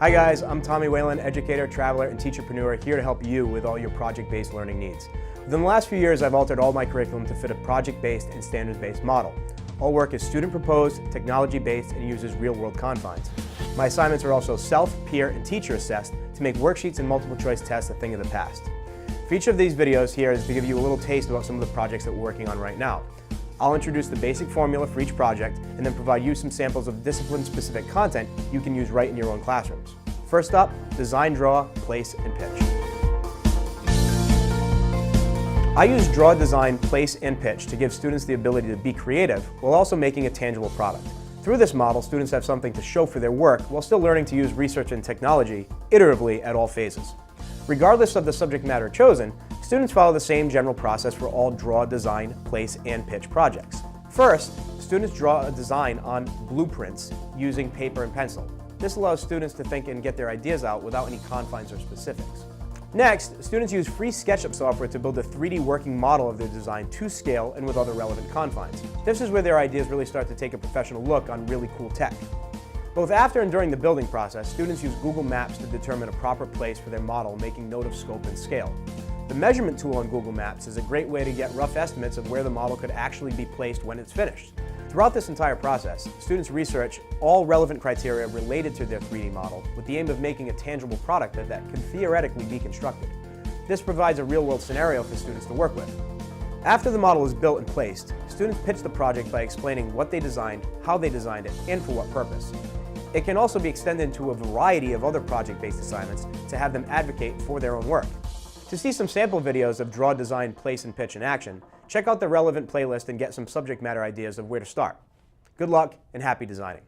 Hi guys, I'm Tommy Whalen, educator, traveler, and teacherpreneur, here to help you with all your project-based learning needs. Within the last few years, I've altered all my curriculum to fit a project-based and standards-based model. All work is student-proposed, technology-based, and uses real-world confines. My assignments are also self, peer, and teacher-assessed to make worksheets and multiple-choice tests a thing of the past. For each of these videos here is to give you a little taste about some of the projects that we're working on right now. I'll introduce the basic formula for each project and then provide you some samples of discipline-specific content you can use right in your own classrooms. First up, design, draw, place, and pitch. I use draw, design, place, and pitch to give students the ability to be creative while also making a tangible product. Through this model, students have something to show for their work while still learning to use research and technology iteratively at all phases. Regardless of the subject matter chosen, students follow the same general process for all draw, design, place, and pitch projects. First, students draw a design on blueprints using paper and pencil. This allows students to think and get their ideas out without any confines or specifics. Next, students use free SketchUp software to build a 3D working model of their design to scale and with other relevant confines. This is where their ideas really start to take a professional look on really cool tech. Both after and during the building process, students use Google Maps to determine a proper place for their model, making note of scope and scale. The measurement tool on Google Maps is a great way to get rough estimates of where the model could actually be placed when it's finished. Throughout this entire process, students research all relevant criteria related to their 3D model with the aim of making a tangible product that can theoretically be constructed. This provides a real-world scenario for students to work with. After the model is built and placed, students pitch the project by explaining what they designed, how they designed it, and for what purpose. It can also be extended to a variety of other project-based assignments to have them advocate for their own work. To see some sample videos of draw, design, place, and pitch in action, check out the relevant playlist and get some subject matter ideas of where to start. Good luck and happy designing.